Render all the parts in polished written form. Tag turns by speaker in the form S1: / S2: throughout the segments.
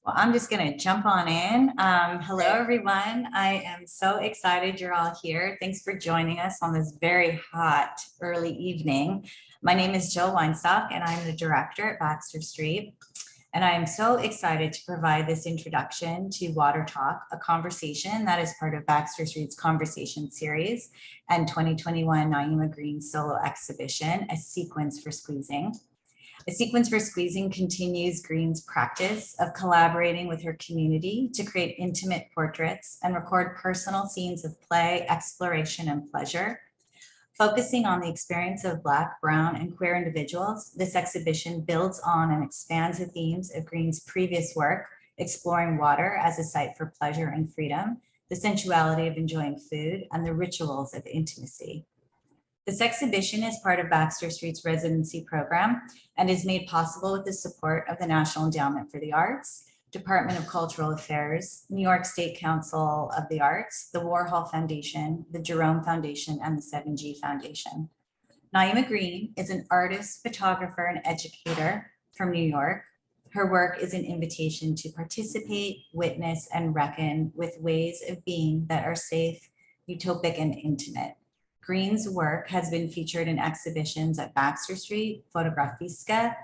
S1: Well, I'm just going to jump on in. Hello, everyone. I am so excited you're all here. Thanks for joining us on this very hot early evening. My name is Jill Weinstock, and I'm the director at Baxter Street. And I am so excited to provide this introduction to Water Talk, a conversation that is part of Baxter Street's Conversation Series and 2021 Naima Green Solo Exhibition, A Sequence for Squeezing. A Sequence for Squeezing continues Green's practice of collaborating with her community to create intimate portraits and record personal scenes of play, exploration, and pleasure. Focusing on the experience of Black, Brown, and queer individuals, this exhibition builds on and expands the themes of Green's previous work, exploring water as a site for pleasure and freedom, the sensuality of enjoying food, and the rituals of intimacy. This exhibition is part of Baxter Street's residency program and is made possible with the support of the National Endowment for the Arts, Department of Cultural Affairs, New York State Council of the Arts, the Warhol Foundation, the Jerome Foundation, and the 7G Foundation. Naima Green is an artist, photographer, and educator from New York. Her work is an invitation to participate, witness, and reckon with ways of being that are safe, utopic, and intimate. Green's work has been featured in exhibitions at Baxter Street, Fotografiska,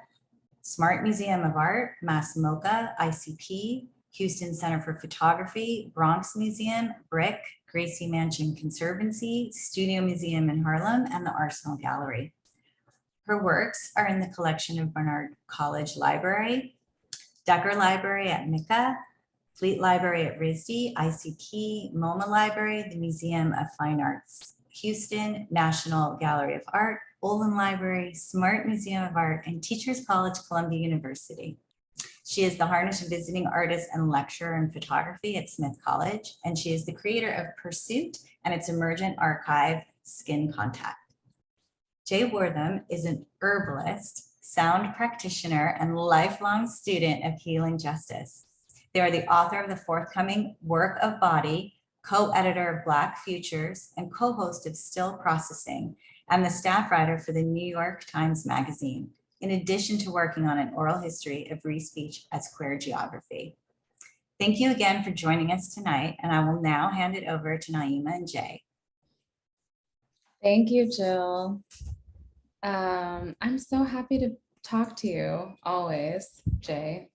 S1: Smart Museum of Art, Mass MoCA, ICP, Houston Center for Photography, Bronx Museum, Brick, Gracie Mansion Conservancy, Studio Museum in Harlem, and the Arsenal Gallery. Her works are in the collection of Barnard College Library, Decker Library at MICA, Fleet Library at RISD, ICP, MoMA Library, the Museum of Fine Arts, Houston, National Gallery of Art, Olin Library, Smart Museum of Art, and Teachers College, Columbia University. She is the Harnish Visiting Artist and Lecturer in Photography at Smith College, and she is the creator of Pursuit and its emergent archive, Skin Contact. J Wortham is an herbalist, sound practitioner, and lifelong student of healing justice. They are the author of the forthcoming Work of Body, co-editor of Black Futures, and co-host of Still Processing, and the staff writer for the New York Times Magazine, in addition to working on an oral history of free speech as queer geography. Thank you again for joining us tonight, and I will now hand it over to Naima and Jay.
S2: Thank you, Jill. I'm so happy to talk to you always, Jay.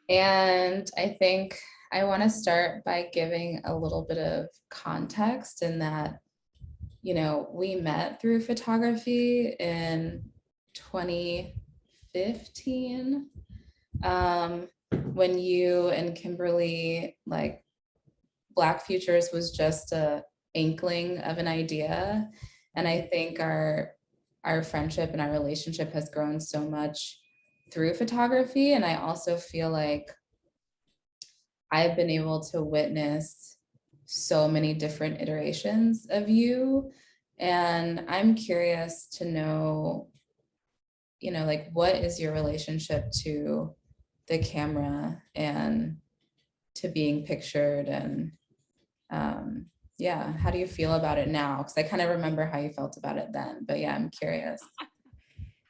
S2: And I think I want to start by giving a little bit of context in that, you know, we met through photography in 2015 when you and Kimberly, like, Black Futures was just a inkling of an idea. And I think our friendship and our relationship has grown so much through photography. And I also feel like I've been able to witness so many different iterations of you. And I'm curious to know, you know, like, what is your relationship to the camera and to being pictured? And yeah, how do you feel about it now? Because I kind of remember how you felt about it then, but yeah, I'm curious.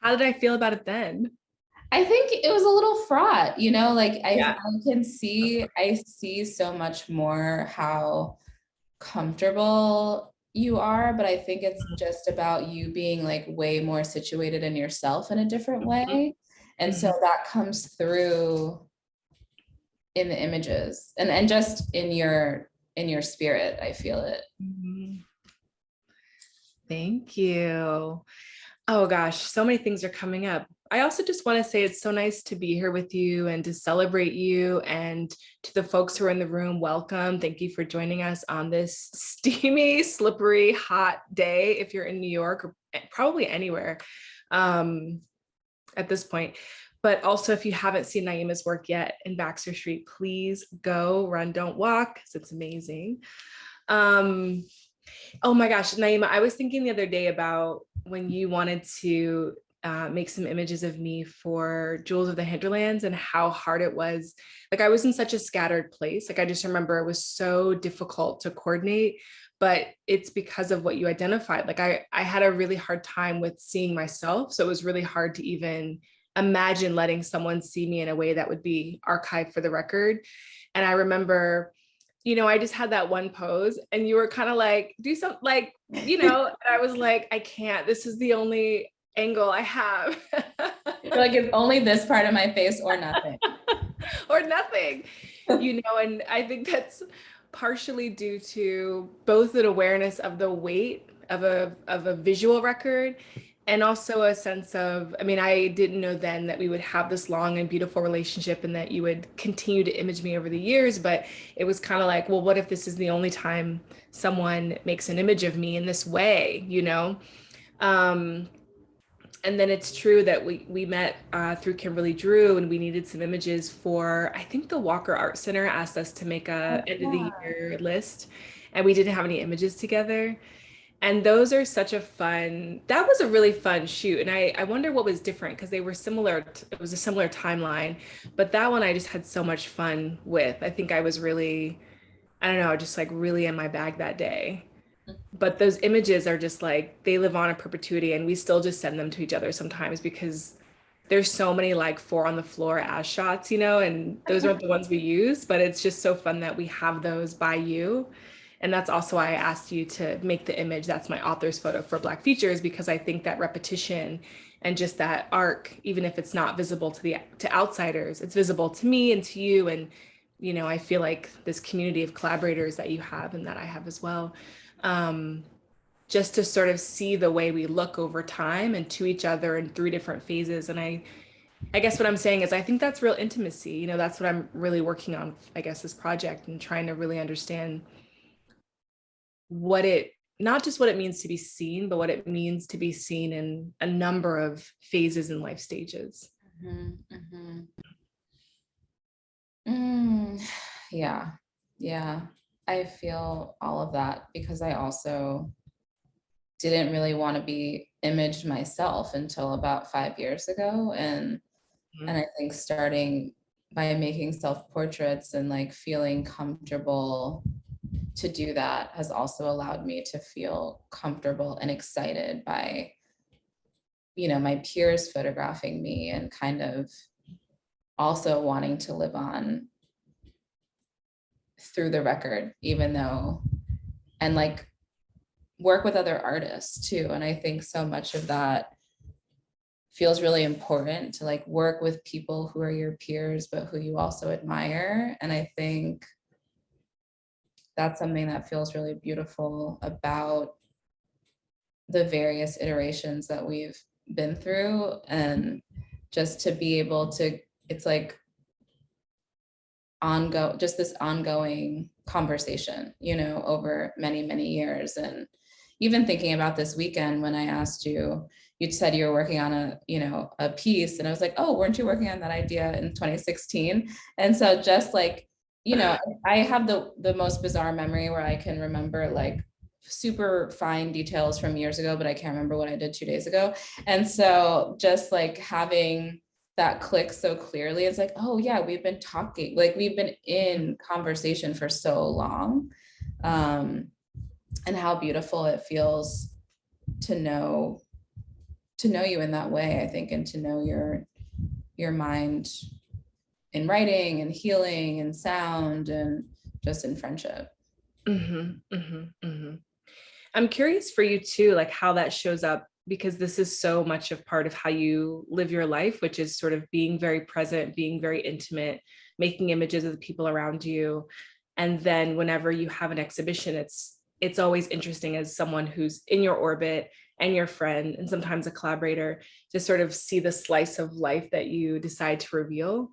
S3: How did I feel about it then?
S2: I think it was a little fraught, you know, like I see so much more how comfortable you are, but I think it's just about you being like way more situated in yourself in a different way. And so that comes through in the images and just in your spirit. I feel it.
S3: Thank you. Oh gosh, so many things are coming up. I also just want to say it's so nice to be here with you and to celebrate you, and to the folks who are in the room, welcome. Thank you for joining us on this steamy, slippery, hot day if you're in New York or probably anywhere at this point. But also, if you haven't seen Naima's work yet in Baxter Street, please go, run, don't walk, because it's amazing. Oh my gosh, Naima, I was thinking the other day about when you wanted to make some images of me for Jewels of the Hinterlands and how hard it was. Like, I was in such a scattered place. Like, I just remember it was so difficult to coordinate, but it's because of what you identified. Like, I had a really hard time with seeing myself. So it was really hard to even imagine letting someone see me in a way that would be archived for the record. And I remember, I just had that one pose and you were kind of like, do something like, and I was like, I can't, this is the only angle I have.
S2: Like, if only this part of my face or nothing.
S3: Or nothing, and I think that's partially due to both an awareness of the weight of a visual record, and also a sense of, I didn't know then that we would have this long and beautiful relationship and that you would continue to image me over the years, but it was kind of like, well, what if this is the only time someone makes an image of me in this way, and then it's true that we met through Kimberly Drew, and we needed some images for, I think the Walker Art Center asked us to make a end of the year list, and we didn't have any images together. And those are that was a really fun shoot. And I wonder what was different, because they were similar, it was a similar timeline, but that one I just had so much fun with. I think I was really, I don't know, just like really in my bag that day. But those images are just like, they live on in perpetuity, and we still just send them to each other sometimes because there's so many like 4 on the floor as shots, and those aren't the ones we use, but it's just so fun that we have those by you. And that's also why I asked you to make the image that's my author's photo for Black Features, because I think that repetition and just that arc, even if it's not visible to outsiders, it's visible to me and to you. And I feel like this community of collaborators that you have and that I have as well, just to sort of see the way we look over time and to each other in 3 different phases. And I guess what I'm saying is I think that's real intimacy. That's what I'm really working on, I guess, this project, and trying to really understand not just what it means to be seen, but what it means to be seen in a number of phases and life stages.
S2: Yeah. I feel all of that, because I also didn't really want to be imaged myself until about 5 years ago. And I think starting by making self-portraits and like feeling comfortable to do that has also allowed me to feel comfortable and excited by, my peers photographing me, and kind of also wanting to live on through the record, even though, and like work with other artists too. And I think so much of that feels really important, to like work with people who are your peers, but who you also admire. And I think that's something that feels really beautiful about the various iterations that we've been through. And just to be able to, it's like just this ongoing conversation, over many, many years. And even thinking about this weekend, when I asked you, you said you were working on a piece, and I was like, oh, weren't you working on that idea in 2016? And so just like, I have the most bizarre memory, where I can remember like super fine details from years ago, but I can't remember what I did 2 days ago. And so just like having that click so clearly, it's like, oh yeah, we've been talking, like we've been in conversation for so long. And how beautiful it feels to know you in that way, I think, and to know your mind in writing and healing and sound and just in friendship.
S3: I'm curious for you too, like how that shows up, because this is so much of part of how you live your life, which is sort of being very present, being very intimate, making images of the people around you. And then whenever you have an exhibition, it's always interesting, as someone who's in your orbit and your friend and sometimes a collaborator, to sort of see the slice of life that you decide to reveal.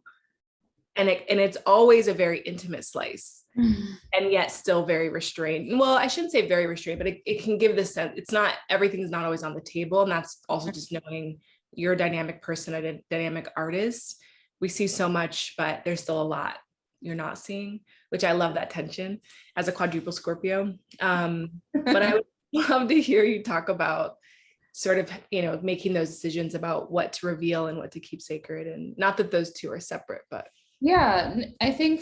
S3: And it's always a very intimate slice, and yet still very restrained. Well, I shouldn't say very restrained, but it can give this sense, everything's not always on the table. And that's also just knowing you're a dynamic person, a dynamic artist. We see so much, but there's still a lot you're not seeing, which I love that tension as a quadruple Scorpio. But I would love to hear you talk about sort of, making those decisions about what to reveal and what to keep sacred. And not that those two are separate, but.
S2: Yeah, I feel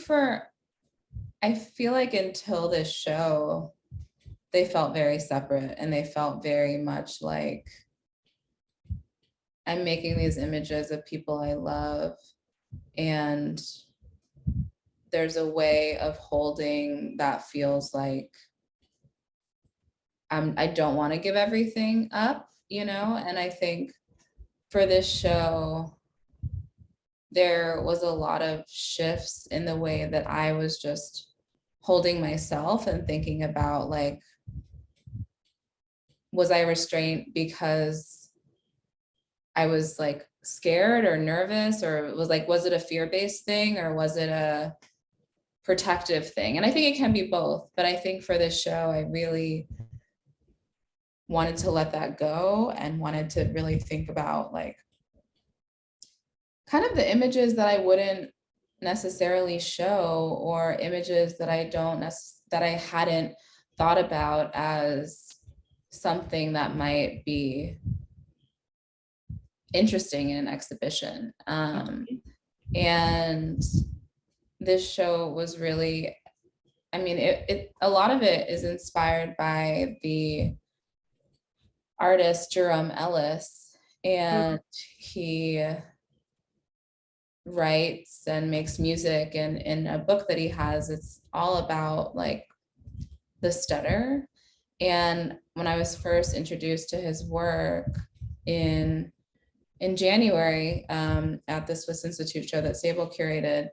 S2: like until this show, they felt very separate, and they felt very much like, I'm making these images of people I love, and there's a way of holding that feels like I don't want to give everything up, you know? And I think for this show, there was a lot of shifts in the way that I was just holding myself and thinking about, like, was I restrained because I was like scared or nervous, or was it a fear-based thing, or was it a protective thing? And I think it can be both, but I think for this show, I really wanted to let that go and wanted to really think about, like, kind of the images that I wouldn't necessarily show, or images that that I hadn't thought about as something that might be interesting in an exhibition. And this show was really, I mean, a lot of it is inspired by the artist Jerome Ellis, and he writes and makes music, and in a book that he has, it's all about like the stutter. And when I was first introduced to his work in January at the Swiss Institute show that Sable curated,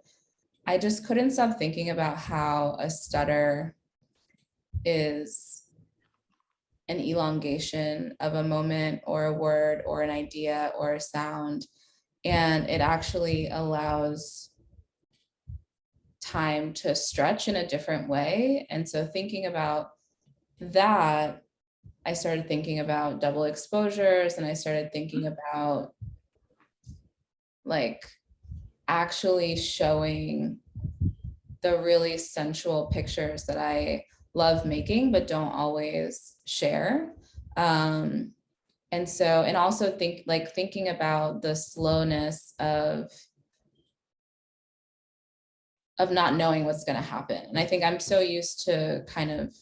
S2: I just couldn't stop thinking about how a stutter is an elongation of a moment or a word or an idea or a sound. And it actually allows time to stretch in a different way. And so thinking about that, I started thinking about double exposures, and I started thinking about like actually showing the really sensual pictures that I love making but don't always share. And so, and also thinking about the slowness of not knowing what's going to happen. And I think I'm so used to kind of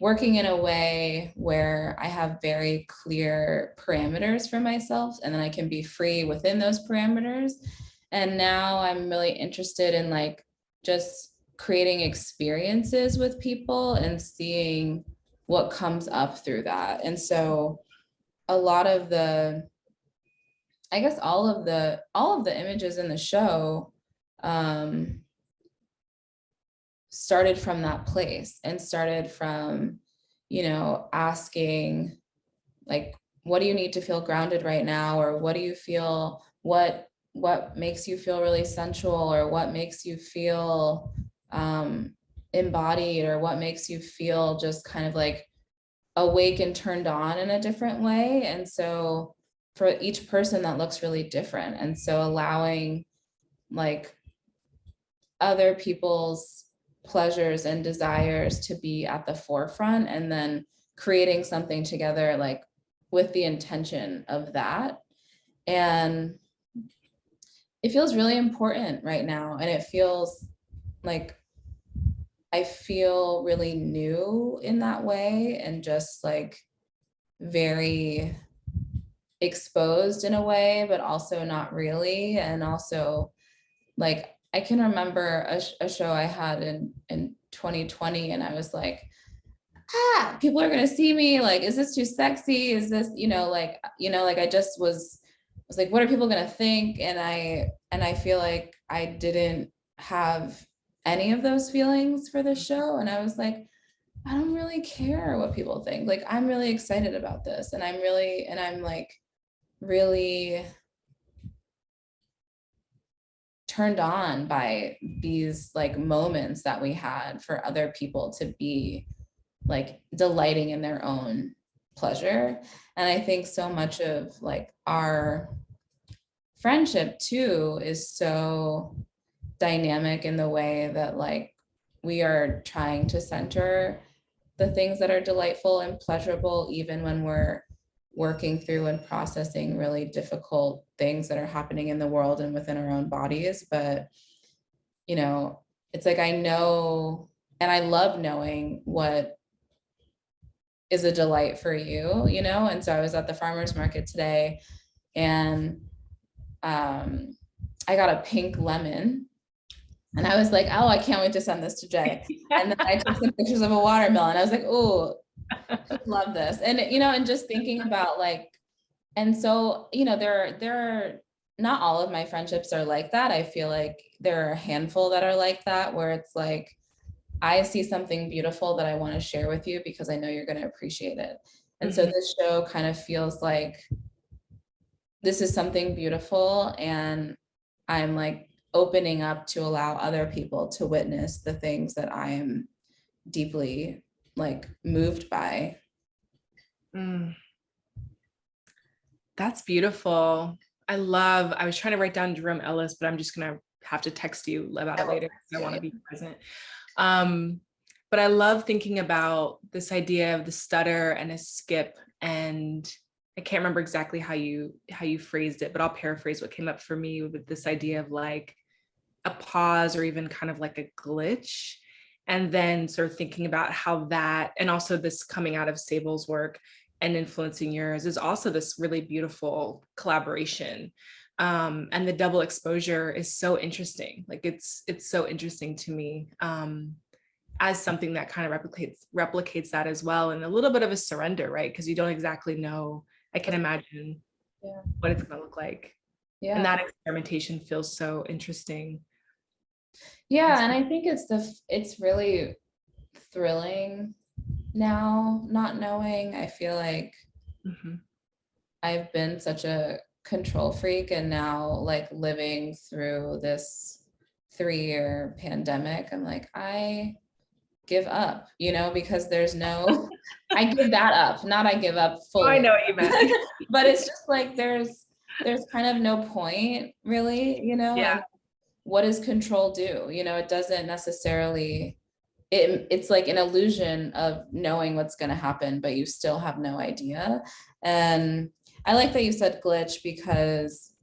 S2: working in a way where I have very clear parameters for myself, and then I can be free within those parameters. And now I'm really interested in like just creating experiences with people and seeing what comes up through that. And so a lot of the, I guess all of the images in the show started from that place, and started from, you know, asking like, what do you need to feel grounded right now? Or what do you feel, what makes you feel really sensual, or what makes you feel embodied, or what makes you feel just kind of like awake and turned on in a different way. And so for each person that looks really different. And so allowing like other people's pleasures and desires to be at the forefront, and then creating something together like with the intention of that. And it feels really important right now. And it feels like I feel really new in that way, and just like very exposed in a way, but also not really. And also like, I can remember a show I had in 2020, and I was like, people are gonna see me, like, is this too sexy? Is this, like I just was like, what are people gonna think? And I feel like I didn't have any of those feelings for this show. And I was like, I don't really care what people think. Like, I'm really excited about this. And I'm like really turned on by these like moments that we had for other people to be like delighting in their own pleasure. And I think so much of like our friendship too is so dynamic in the way that like we are trying to center the things that are delightful and pleasurable, even when we're working through and processing really difficult things that are happening in the world and within our own bodies. But, it's like, I know, and I love knowing what is a delight for you, and so I was at the farmer's market today, and I got a pink lemon. And I was like, oh, I can't wait to send this to Jay. And then I took some pictures of a watermelon. I was like, oh, I love this. And, and just thinking about like, and so, there are not all of my friendships are like that. I feel like there are a handful that are like that, where it's like, I see something beautiful that I want to share with you because I know you're going to appreciate it. And so this show kind of feels like this is something beautiful, and I'm like opening up to allow other people to witness the things that I am deeply like moved by.
S3: That's beautiful. I was trying to write down Jerome Ellis, but I'm just going to have to text you about it later. I want to be present. But I love thinking about this idea of the stutter and a skip, and I can't remember exactly how you phrased it, but I'll paraphrase what came up for me with this idea of like a pause or even kind of like a glitch. And then sort of thinking about how that, and also this coming out of Sable's work and influencing yours, is also this really beautiful collaboration. And the double exposure is so interesting. Like it's so interesting to me, as something that kind of replicates that as well. And a little bit of a surrender, right? Because you don't exactly know, I can imagine what it's going to look like. Yeah. And that experimentation feels so interesting.
S2: Yeah. And I think it's really thrilling now, not knowing. I feel like I've been such a control freak, and now like living through this 3-year pandemic, I'm like, I give up, because there's no, I give that up, not I give up fully.
S3: I know what you meant.
S2: But it's just like, there's kind of no point really,
S3: Yeah.
S2: And what does control do? It doesn't necessarily, it's like an illusion of knowing what's going to happen, but you still have no idea. And I like that you said glitch, because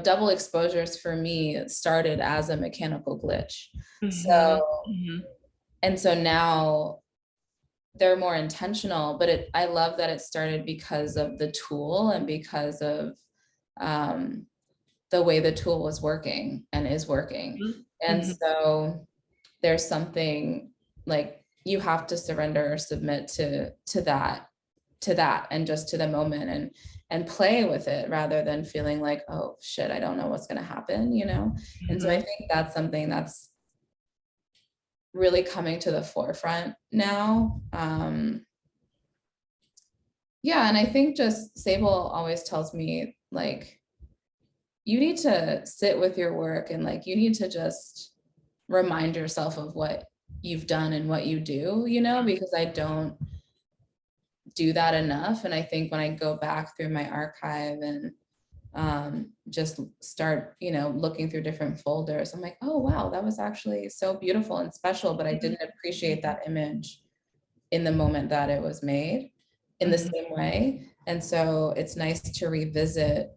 S2: double exposures for me started as a mechanical glitch. And so now they're more intentional, but I love that it started because of the tool and because of the way the tool was working and is working. And so there's something like you have to surrender or submit to that and just to the moment and play with it, rather than feeling like, oh shit, I don't know what's going to happen, And so I think that's something that's really coming to the forefront now. Yeah. And I think just Sable always tells me like, you need to sit with your work, and like, you need to just remind yourself of what you've done and what you do, because I don't do that enough. And I think when I go back through my archive and just start, looking through different folders, I'm like, oh, wow, that was actually so beautiful and special, but I didn't appreciate that image in the moment that it was made in the same way. And so it's nice to revisit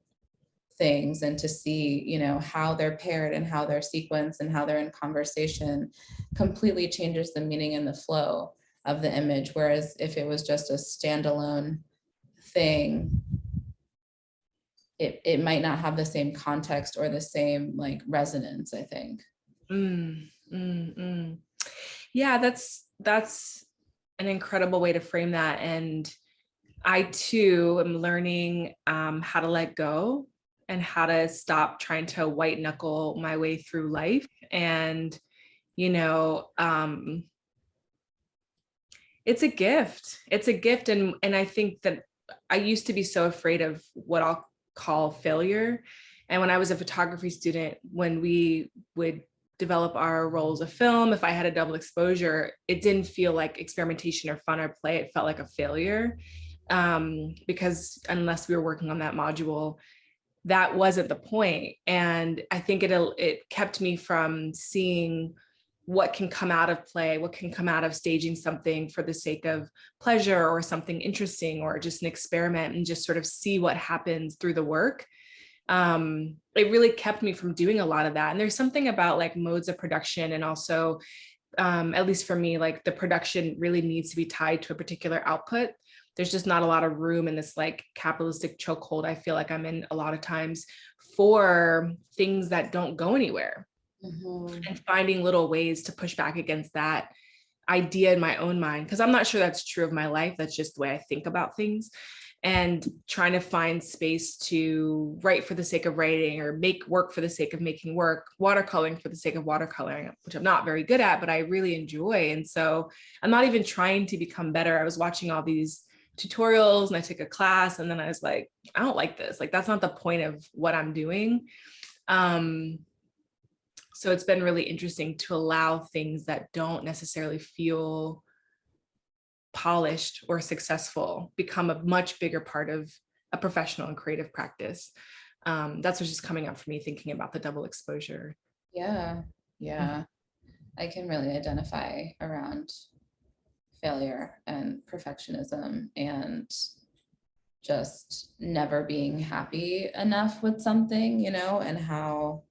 S2: things and to see, how they're paired and how they're sequenced and how they're in conversation completely changes the meaning and the flow of the image. Whereas if it was just a standalone thing, it might not have the same context or the same like resonance, I think.
S3: Yeah, that's an incredible way to frame that. And I too am learning how to let go and how to stop trying to white knuckle my way through life. And, it's a gift. It's a gift. And I think that I used to be so afraid of what I'll call failure. And when I was a photography student, when we would develop our rolls of film, if I had a double exposure, it didn't feel like experimentation or fun or play. It felt like a failure, because unless we were working on that module, that wasn't the point. And I think it kept me from seeing what can come out of play, what can come out of staging something for the sake of pleasure or something interesting or just an experiment, and just sort of see what happens through the work. It really kept me from doing a lot of that. And there's something about like modes of production, and also, at least for me, like the production really needs to be tied to a particular output. there's just not a lot of room in this like capitalistic chokehold I feel like I'm in a lot of times for things that don't go anywhere, and finding little ways to push back against that idea in my own mind, because I'm not sure that's true of my life. That's just the way I think about things, and trying to find space to write for the sake of writing, or make work for the sake of making work, watercoloring for the sake of watercoloring, which I'm not very good at, but I really enjoy. And so I'm not even trying to become better. I was watching all these tutorials and I took a class, and then I was like, I don't like this. Like, that's not the point of what I'm doing. So it's been really interesting to allow things that don't necessarily feel polished or successful become a much bigger part of a professional and creative practice. That's what's just coming up for me thinking about the double exposure.
S2: Yeah. I can really identify around failure and perfectionism and just never being happy enough with something, and how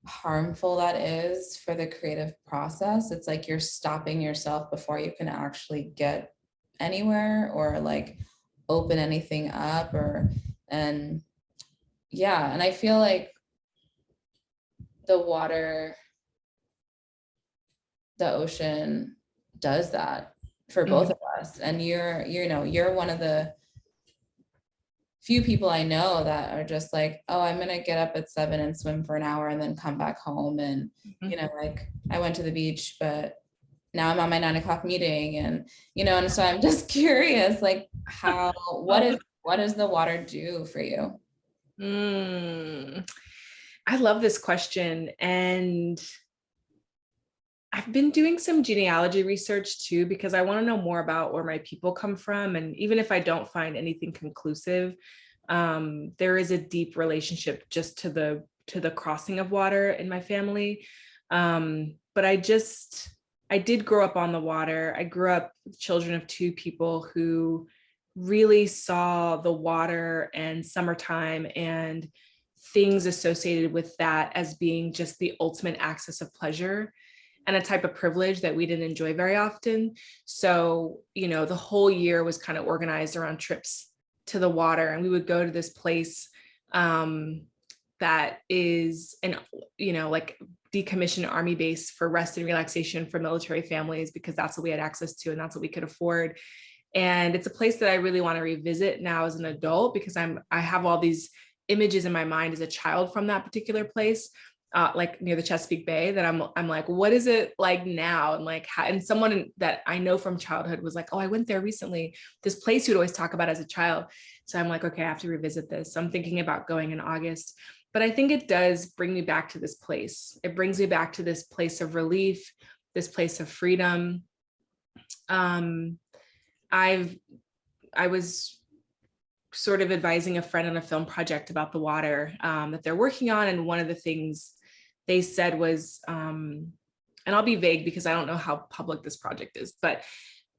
S2: harmful that is for the creative process. It's like you're stopping yourself before you can actually get anywhere or like open anything up, and I feel like the water, the ocean does that for both of us. And you're one of the few people I know that are just like, oh, I'm gonna get up at 7 and swim for an hour and then come back home, and like I went to the beach, but now I'm on my 9 o'clock meeting, and and so I'm just curious, like, what does the water do for you?
S3: I love this question, and I've been doing some genealogy research too, because I want to know more about where my people come from. And even if I don't find anything conclusive, there is a deep relationship just to the crossing of water in my family. But I did grow up on the water. I grew up with children of 2 people who really saw the water and summertime and things associated with that as being just the ultimate access of pleasure and a type of privilege that we didn't enjoy very often. So, the whole year was kind of organized around trips to the water, and we would go to this place that is like decommissioned army base for rest and relaxation for military families, because that's what we had access to and that's what we could afford. And it's a place that I really want to revisit now as an adult, because I have all these images in my mind as a child from that particular place, like near the Chesapeake Bay, that I'm like, what is it like now? And like, and someone that I know from childhood was like, oh, I went there recently, this place you'd always talk about as a child. So I'm like, okay, I have to revisit this. So I'm thinking about going in August, but I think it does bring me back to this place. It brings me back to this place of relief, this place of freedom. I was sort of advising a friend on a film project about the water that they're working on. And one of the things they said was, and I'll be vague because I don't know how public this project is, but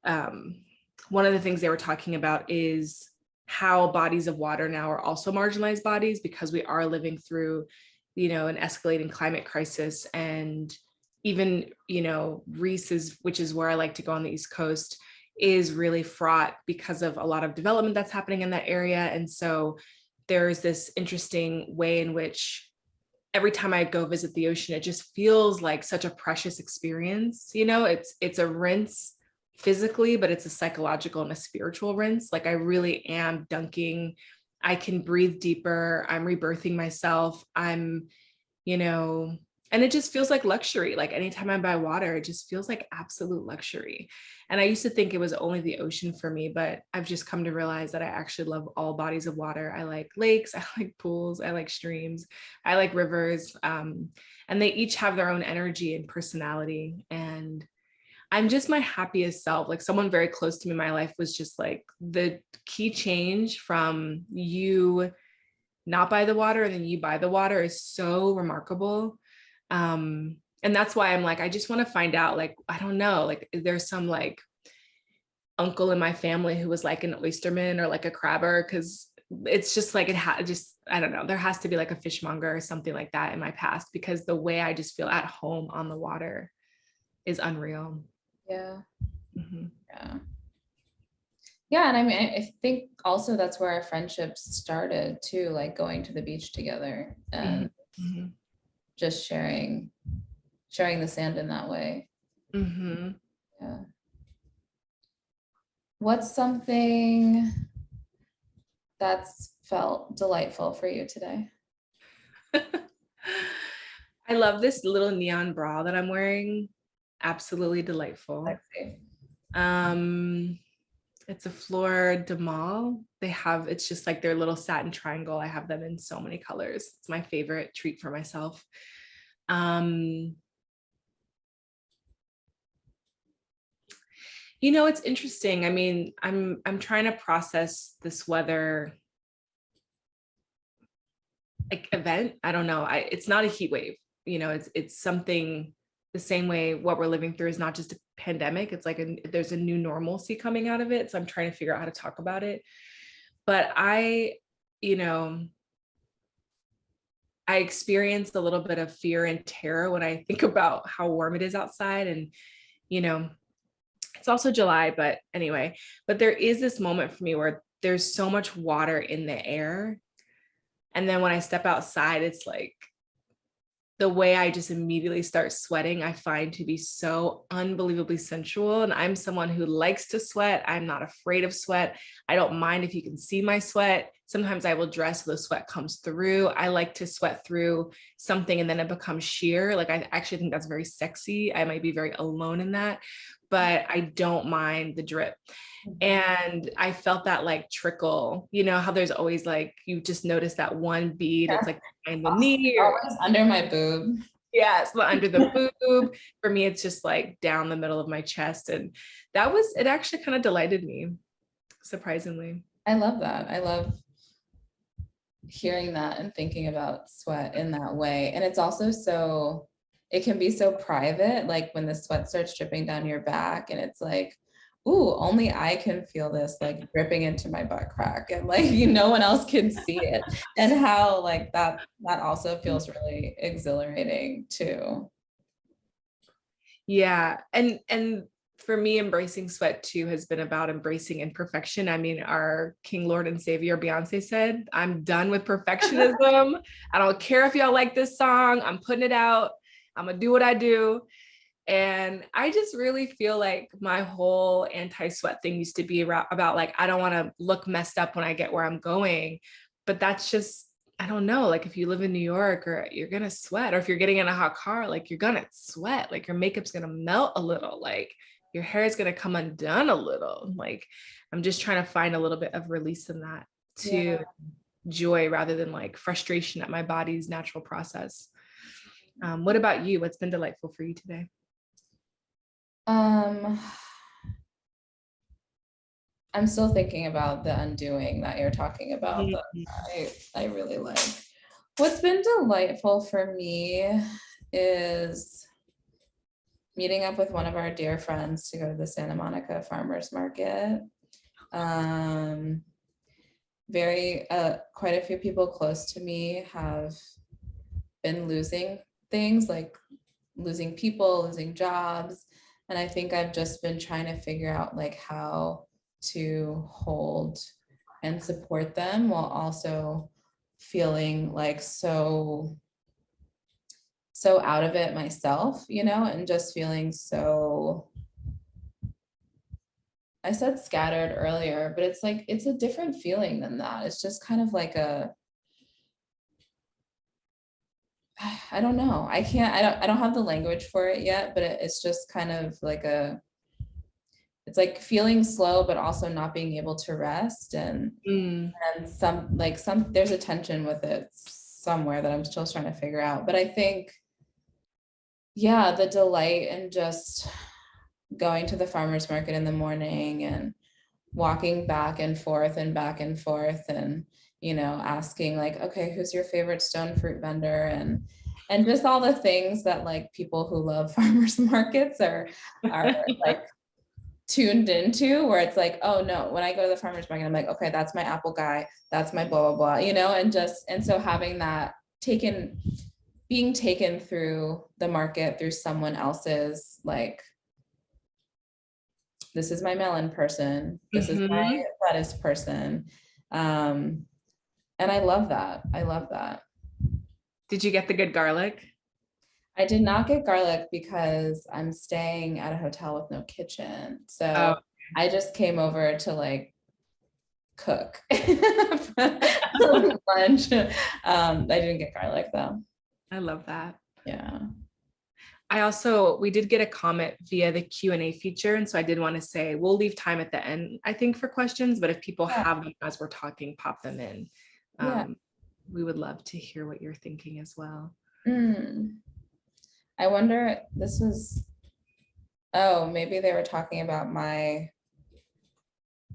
S3: one of the things they were talking about is how bodies of water now are also marginalized bodies, because we are living through, an escalating climate crisis. And even, Reese, which is where I like to go on the East Coast, is really fraught because of a lot of development that's happening in that area. And so there's this interesting way in which every time I go visit the ocean, it just feels like such a precious experience. It's a rinse physically, but it's a psychological and a spiritual rinse. Like, I really am dunking. I can breathe deeper. I'm rebirthing myself. And it just feels like luxury. Like, anytime I'm by water, it just feels like absolute luxury. And I used to think it was only the ocean for me, but I've just come to realize that I actually love all bodies of water. I like lakes, I like pools, I like streams, I like rivers. And they each have their own energy and personality. And I'm just my happiest self. Like, someone very close to me in my life was just like, the key change from you not by the water and then you by the water is so remarkable. And that's why I'm like, I just want to find out, like, I don't know, like, there's some like uncle in my family who was like an oysterman or like a crabber, because it's just like, I don't know, there has to be like a fishmonger or something like that in my past, because the way I just feel at home on the water is unreal.
S2: Yeah.
S3: Mm-hmm.
S2: Yeah. Yeah, and I mean, I think also that's where our friendship started too, like going to the beach together and
S3: Mhm.
S2: just sharing the sand in that way.
S3: Mhm.
S2: Yeah. What's something that's felt delightful for you today?
S3: I love this little neon bra that I'm wearing. Absolutely delightful.
S2: Sexy.
S3: Um, it's a Fleur de Mal. It's just like their little satin triangle. I have them in so many colors. It's my favorite treat for myself. Um, it's interesting. I mean, I'm trying to process this weather like event. I don't know. It's not a heat wave. It's something the same way what we're living through is not just a pandemic. It's like there's a new normalcy coming out of it. So I'm trying to figure out how to talk about it. But you know, I experienced a little bit of fear and terror when I think about how warm it is outside. And, you know, it's also July, but anyway, but there is this moment for me where there's so much water in the air. And then when I step outside, it's like the way I just immediately start sweating, I find to be so unbelievably sensual. And I'm someone who likes to sweat. I'm not afraid of sweat. I don't mind if you can see my sweat. Sometimes I will dress so the sweat comes through. I like to sweat through something and then it becomes sheer. Like, I actually think that's very sexy. I might be very alone in that, but I don't mind the drip. And I felt that like trickle, how there's always like, you just notice that one bead, it's like behind the knee or
S2: Always under my boob.
S3: yeah, it's under the boob. For me, it's just like down the middle of my chest. And it actually kind of delighted me, surprisingly.
S2: I love that. I love hearing that and thinking about sweat in that way. And it's also it can be so private, like when the sweat starts dripping down your back and it's like, ooh, only I can feel this like dripping into my butt crack and like no one else can see it. And how like that also feels really exhilarating too.
S3: Yeah. And for me, embracing sweat too has been about embracing imperfection. I mean, our King, Lord, and Savior, Beyonce said, I'm done with perfectionism. I don't care if y'all like this song. I'm putting it out. I'm gonna do what I do. And I just really feel like my whole anti-sweat thing used to be about like, I don't want to look messed up when I get where I'm going. But that's just, I don't know, like if you live in New York or you're going to sweat, or if you're getting in a hot car, like you're going to sweat, like your makeup's going to melt a little, like your hair is going to come undone a little. Like I'm just trying to find a little bit of release in that to joy rather than like frustration at my body's natural process. What about you? What's been delightful for you today?
S2: I'm still thinking about the undoing that you're talking about, but
S3: Mhm.
S2: I really like. What's been delightful for me is meeting up with one of our dear friends to go to the Santa Monica Farmers Market. Very quite a few people close to me have been losing things, like losing people, losing jobs. And I think I've just been trying to figure out like how to hold and support them while also feeling like so out of it myself, and just feeling so, I said scattered earlier, but it's like, it's a different feeling than that. It's just kind of like I don't know. I don't have the language for it yet, but it's just kind of like it's like feeling slow, but also not being able to rest. And there's a tension with it somewhere that I'm still trying to figure out. But I think, yeah, the delight in just going to the farmer's market in the morning and walking back and forth and asking like, okay, who's your favorite stone fruit vendor, and just all the things that like people who love farmers markets are like tuned into, where it's like, oh no, when I go to the farmers market, I'm like, okay, that's my apple guy, that's my blah blah blah, and so having that being taken through the market through someone else's like this is my melon person. This is my lettuce person. And I love that. I love that.
S3: Did you get the good garlic?
S2: I did not get garlic because I'm staying at a hotel with no kitchen. So I just came over to like cook for lunch. I didn't get garlic though.
S3: I love that.
S2: Yeah.
S3: We did get a comment via the Q&A feature. And so I did want to say, we'll leave time at the end, I think, for questions, but if people have them as we're talking, pop them in. We would love to hear what you're thinking as well.
S2: I wonder, maybe they were talking about my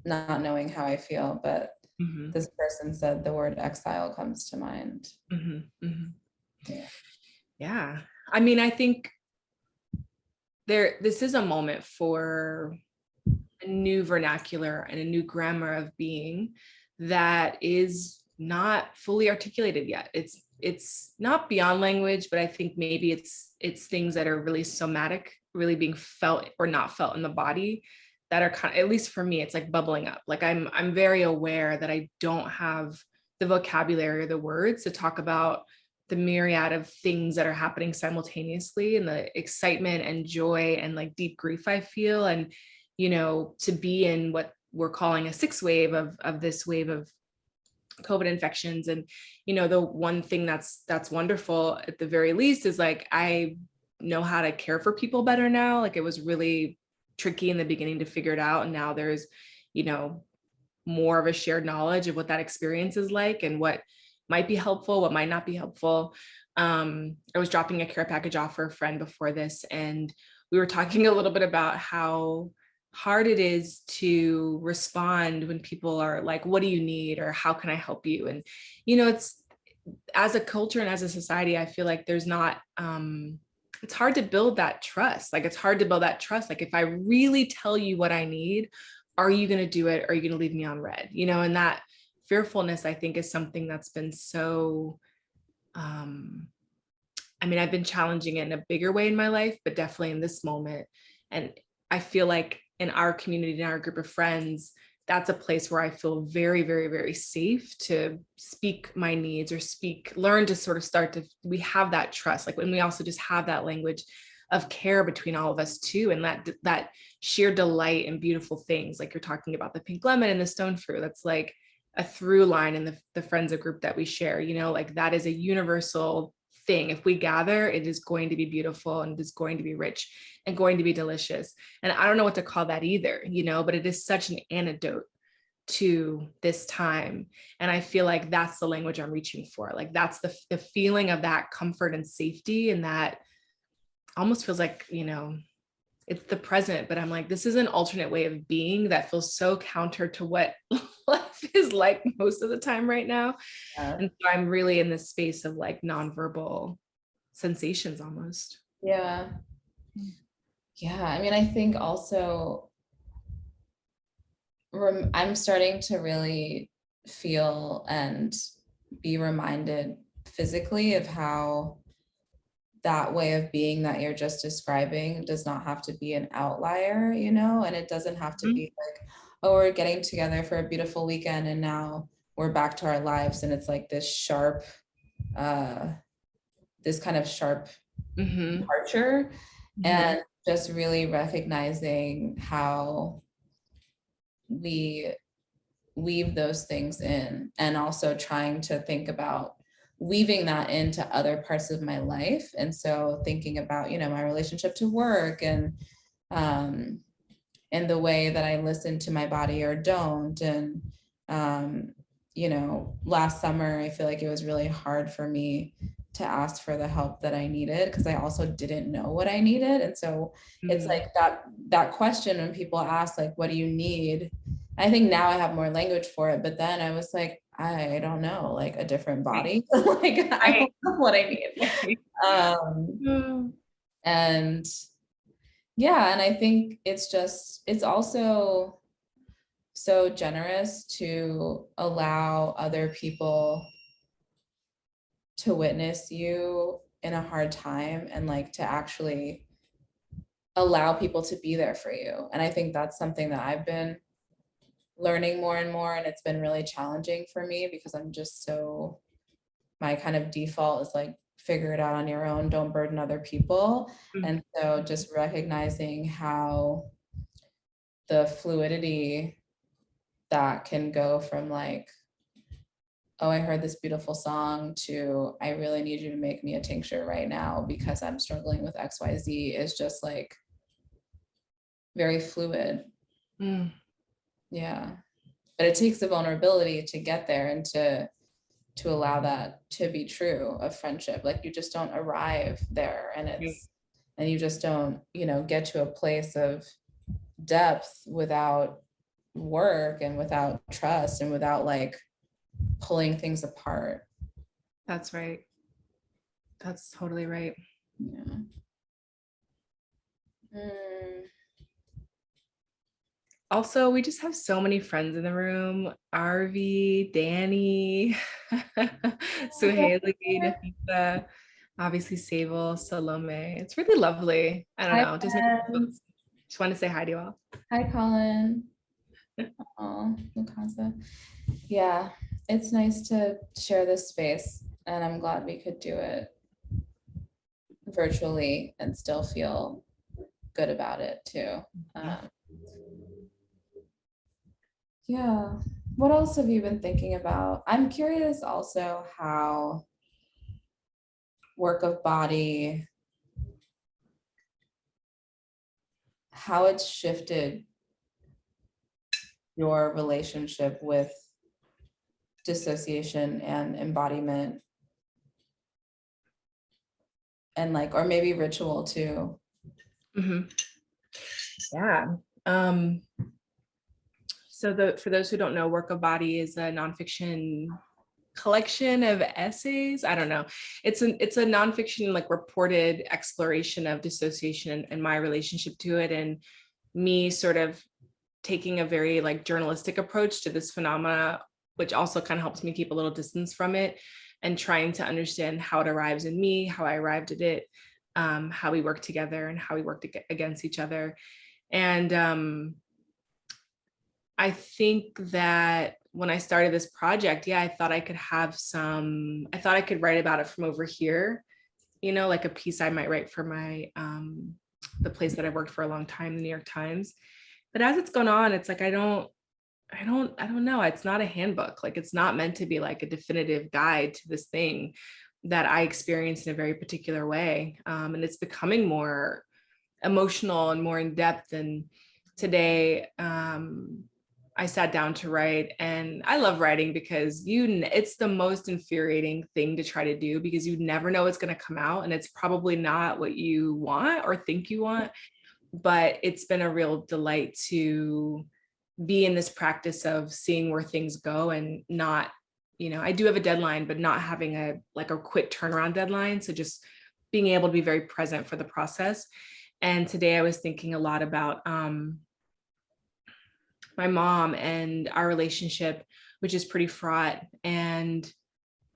S2: not knowing how I feel, but this person said the word exile comes to mind.
S3: Yeah. I mean, I think this is a moment for a new vernacular and a new grammar of being that is not fully articulated yet. It's not beyond language, but I think maybe it's things that are really somatic, really being felt or not felt in the body, that are kind of, at least for me, it's like bubbling up. Like I'm very aware that I don't have the vocabulary or the words to talk about the myriad of things that are happening simultaneously, and the excitement and joy and like deep grief I feel. And, you know, to be in what we're calling a sixth wave of this wave of COVID infections. And, you know, the one thing that's wonderful at the very least is like, I know how to care for people better now. Like, it was really tricky in the beginning to figure it out. And now there's, you know, more of a shared knowledge of what that experience is like and what might be helpful, what might not be helpful. I was dropping a care package off for a friend before this, and we were talking a little bit about how hard it is to respond when people are like, what do you need? Or how can I help you? And, you know, it's, as a culture and as a society, I feel like there's not, it's hard to build that trust. Like, it's hard to build that trust. Like, if I really tell you what I need, are you going to do it? Or are you going to leave me on red? You know, and that fearfulness, I think, is something that's been so, I mean, I've been challenging it in a bigger way in my life, but definitely in this moment. And I feel like in our community, in our group of friends, that's a place where I feel very, very, very safe to speak my needs or learn to sort of we have that trust. Like, when we also just have that language of care between all of us too. And that sheer delight in beautiful things. Like, you're talking about the pink lemon and the stone fruit. That's like a through line in the friends of group that we share, you know, like that is a universal thing. If we gather, it is going to be beautiful, and it is going to be rich and going to be delicious. And I don't know what to call that either, you know, but it is such an antidote to this time. And I feel like that's the language I'm reaching for. Like, that's the feeling of that comfort and safety. And that almost feels like, you know, it's the present, but I'm like, this is an alternate way of being that feels so counter to what life is like most of the time right now. And so I'm really in this space of like nonverbal sensations almost.
S2: Yeah. I mean, I think also I'm starting to really feel and be reminded physically of how that way of being that you're just describing does not have to be an outlier, you know, and it doesn't have to be like, oh, we're getting together for a beautiful weekend and now we're back to our lives. And it's like this sharp, this kind of sharp departure. And just really recognizing how we weave those things in, and also trying to think about weaving that into other parts of my life. And so thinking about, you know, my relationship to work and the way that I listen to my body or don't. And, you know, last summer, I feel like it was really hard for me to ask for the help that I needed, because I also didn't know what I needed. And so it's like that question when people ask, like, what do you need? I think now I have more language for it, but then I was like, I don't know, like a different body. Like, I don't know what I need. And yeah, and I think it's also so generous to allow other people to witness you in a hard time, and like to actually allow people to be there for you. And I think that's something that I've been learning more and more. And it's been really challenging for me because I'm just so, my kind of default is like, figure it out on your own, don't burden other people. And so just recognizing how the fluidity that can go from like, oh, I heard this beautiful song, to I really need you to make me a tincture right now because I'm struggling with XYZ, is just like very fluid. Yeah. But it takes the vulnerability to get there and to allow that to be true of friendship. Like you just don't arrive there, and and you just don't, get to a place of depth without work and without trust and without like pulling things apart.
S3: That's right. That's totally right.
S2: Yeah.
S3: Also, we just have so many friends in the room. Arvi, Danny, Suhaili, Nafisa, obviously Sable, Salome. It's really lovely. I don't know. Just want to say hi to you all.
S2: Hi, Colin. Oh, Lucasa. Yeah, it's nice to share this space, and I'm glad we could do it virtually and still feel good about it too. Yeah. What else have you been thinking about? I'm curious also how work of body, how it's shifted your relationship with dissociation and embodiment, and like, or maybe ritual too.
S3: Yeah. So for those who don't know, Work of Body is a nonfiction collection of essays. I don't know. It's a nonfiction, like, reported exploration of dissociation and my relationship to it, and me sort of taking a very like journalistic approach to this phenomena, which also kind of helps me keep a little distance from it, and trying to understand how it arrives in me, how I arrived at it, how we work together and how we work against each other. And I think that when I started this project, I thought I could write about it from over here, like a piece I might write for my, the place that I worked for a long time, the New York Times. But as it's gone on, it's like, I don't know. It's not a handbook. Like, it's not meant to be like a definitive guide to this thing that I experienced in a very particular way. And it's becoming more emotional and more in depth. And today, I sat down to write, and I love writing because it's the most infuriating thing to try to do, because you never know what's going to come out, and it's probably not what you want or think you want. But it's been a real delight to be in this practice of seeing where things go, and not, I do have a deadline, but not having a quick turnaround deadline. So just being able to be very present for the process. And today I was thinking a lot about my mom and our relationship, which is pretty fraught, and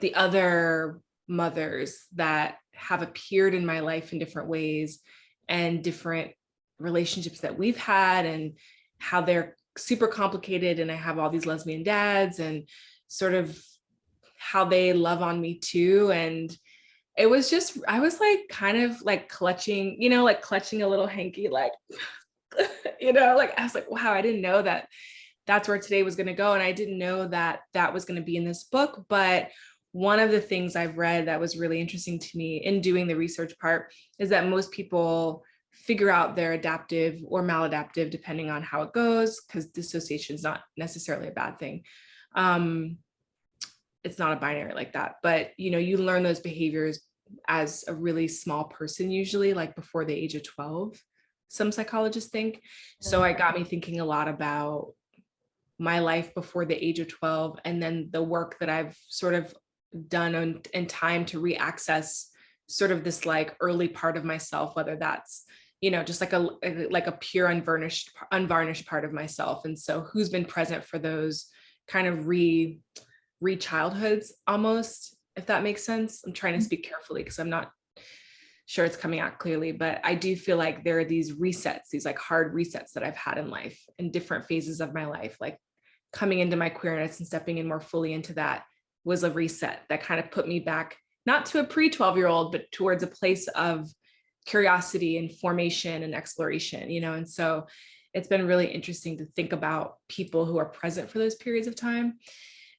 S3: the other mothers that have appeared in my life in different ways, and different relationships that we've had, and how they're super complicated. And I have all these lesbian dads, and sort of how they love on me too. And it was just, I was like kind of like clutching, clutching a little hanky, like, like I was like, wow, I didn't know that that's where today was going to go. And I didn't know that that was going to be in this book. But one of the things I've read that was really interesting to me in doing the research part is that most people figure out they're adaptive or maladaptive depending on how it goes, because dissociation is not necessarily a bad thing. It's not a binary like that, but you learn those behaviors as a really small person, usually like before the age of 12, some psychologists think. So it got me thinking a lot about my life before the age of 12, and then the work that I've sort of done in time to reaccess sort of this like early part of myself, whether that's, just like a pure unvarnished part of myself. And so who's been present for those kind of re-childhoods almost, if that makes sense. I'm trying to speak carefully because I'm not sure it's coming out clearly, but I do feel like there are these resets, these like hard resets that I've had in life in different phases of my life. Like coming into my queerness and stepping in more fully into that was a reset that kind of put me back, not to a pre-12-year-old, but towards a place of curiosity and formation and exploration, you know? And so it's been really interesting to think about people who are present for those periods of time.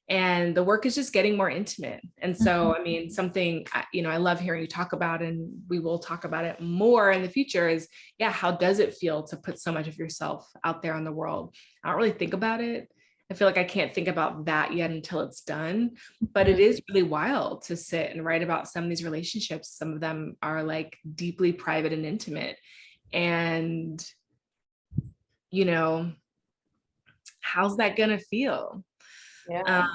S3: And the work is just getting more intimate. And so, I mean, something, you know, I love hearing you talk about, and we will talk about it more in the future is, yeah, how does it feel to put so much of yourself out there on the world? I don't really think about it. I feel like I can't think about that yet until it's done, but it is really wild to sit and write about some of these relationships. Some of them are like deeply private and intimate. And, you know, how's that gonna feel?
S2: Yeah.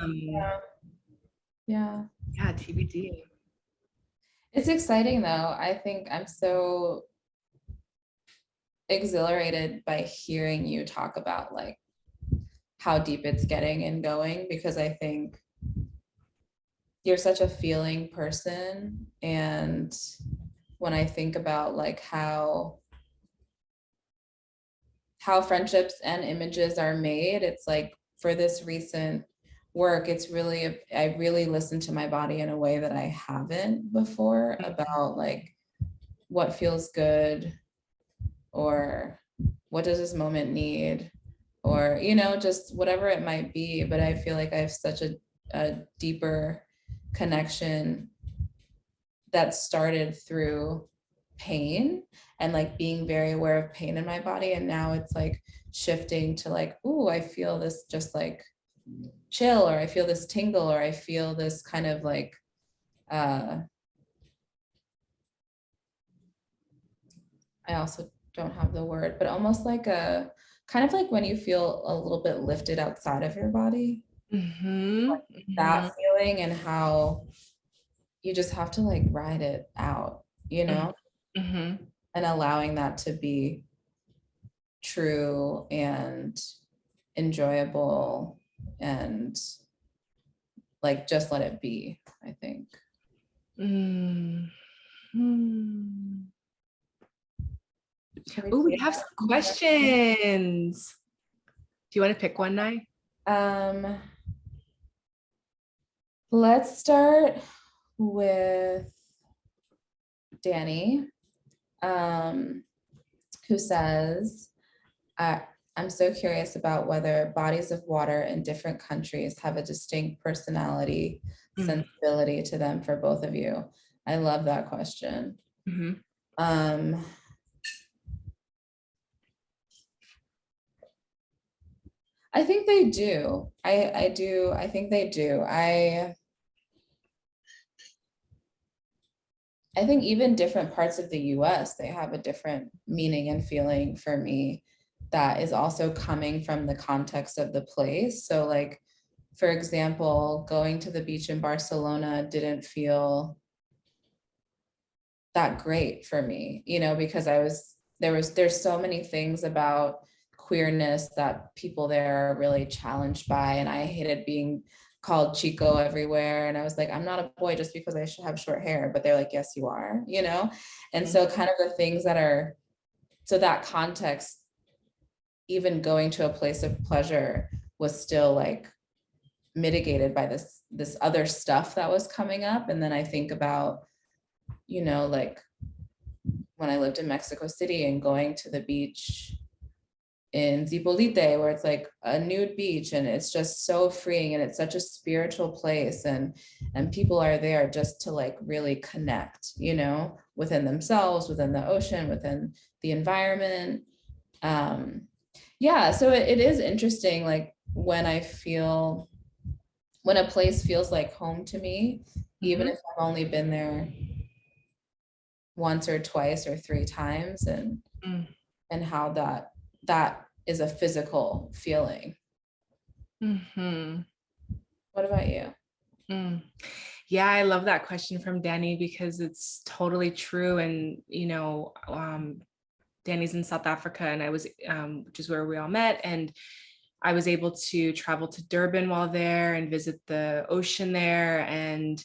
S3: Yeah, TBD.
S2: It's exciting though. I think I'm so exhilarated by hearing you talk about like how deep it's getting and going, because I think you're such a feeling person. And when I think about like how friendships and images are made, it's like for this recent work, it's really, I really listened to my body in a way that I haven't before about like what feels good, or what does this moment need, or, you know, just whatever it might be. But I feel like I have such a deeper connection that started through pain and like being very aware of pain in my body. And now it's like shifting to like, ooh, I feel this just like chill, or I feel this tingle, or I feel this kind of like I also don't have the word, but almost like a kind of like when you feel a little bit lifted outside of your body. Like that feeling, and how you just have to like ride it out, you know, and allowing that to be true and enjoyable, and like just let it be, I think.
S3: Oh, we have some questions. Do you want to pick one, Nai?
S2: Let's start with Danny, who says, I'm so curious about whether bodies of water in different countries have a distinct personality, sensibility to them for both of you. I love that question. I think they do. I do. I think they do. I think even different parts of the US, they have a different meaning and feeling for me that is also coming from the context of the place. So like, for example, going to the beach in Barcelona didn't feel that great for me, you know, because there's so many things about queerness that people there are really challenged by. And I hated being called Chico everywhere. And I was like, I'm not a boy just because I should have short hair, but they're like, yes, you are, you know? And so kind of the things that are, so that context, even going to a place of pleasure was still like mitigated by this other stuff that was coming up. And then I think about, you know, like when I lived in Mexico City and going to the beach in Zipolite, where it's like a nude beach and it's just so freeing and it's such a spiritual place, and people are there just to like really connect, you know, within themselves, within the ocean, within the environment. Yeah, so it is interesting, like when a place feels like home to me, even if I've only been there once or twice or three times, and how that is a physical feeling. What about you?
S3: Yeah, I love that question from Danny, because it's totally true. And, you know, Danny's in South Africa, and I was, which is where we all met. And I was able to travel to Durban while there and visit the ocean there. And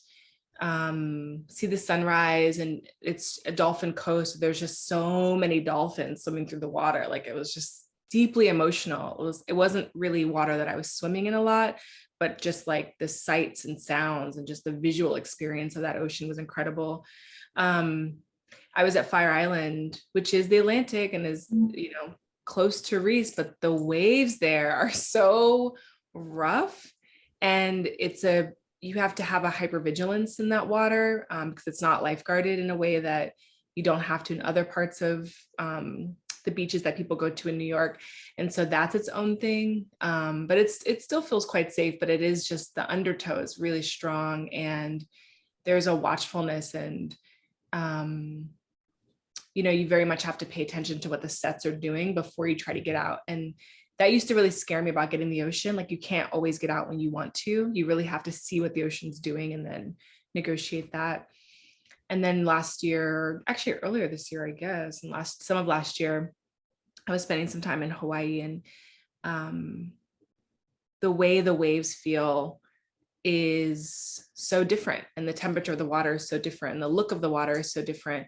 S3: see the sunrise, and it's a dolphin coast. So there's just so many dolphins swimming through the water. Like it was just deeply emotional. It wasn't really water that I was swimming in a lot, but just like the sights and sounds and just the visual experience of that ocean was incredible. I was at Fire Island, which is the Atlantic and is, close to reefs, but the waves there are so rough, and you have to have a hypervigilance in that water, because it's not lifeguarded in a way that you don't have to in other parts of the beaches that people go to in New York. And so that's its own thing. But it still feels quite safe, but it is just the undertow is really strong, and there's a watchfulness, and you very much have to pay attention to what the sets are doing before you try to get out. And that used to really scare me about getting the ocean. Like you can't always get out when you want to. You really have to see what the ocean's doing and then negotiate that. And then last year, actually earlier this year, I guess, and some of last year, I was spending some time in Hawaii, and the way the waves feel is so different, and the temperature of the water is so different, and the look of the water is so different.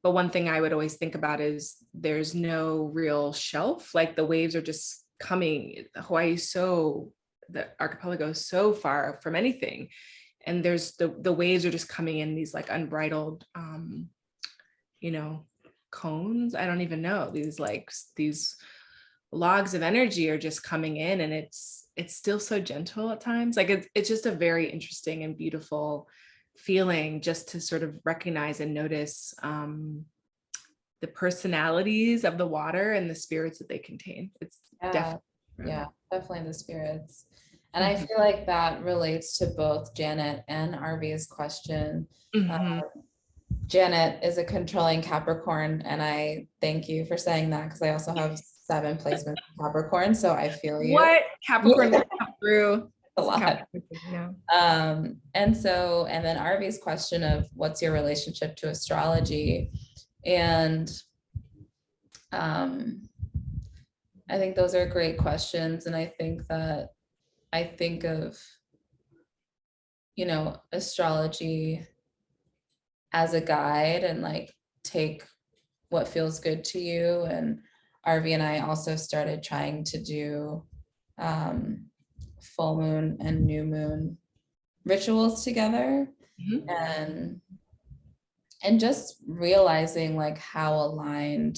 S3: But one thing I would always think about is there's no real shelf. Like the waves are just coming. Hawaii the archipelago is so far from anything. And there's the waves are just coming in these like unbridled, cones. I don't even know. These logs of energy are just coming in, and it's still so gentle at times. Like it's just a very interesting and beautiful feeling just to sort of recognize and notice the personalities of the water and the spirits that they contain. It's
S2: definitely the spirits. And I feel like that relates to both Janet and RV's question. Janet is a controlling Capricorn, and I thank you for saying that, because I also have 7 placements in Capricorn, so I feel you.
S3: What Capricorn come through?
S2: A lot. And then RV's question of what's your relationship to astrology, and I think those are great questions. And I think that I think of astrology as a guide, and like take what feels good to you. And RV and I also started trying to do full moon and new moon rituals together, and just realizing like how aligned,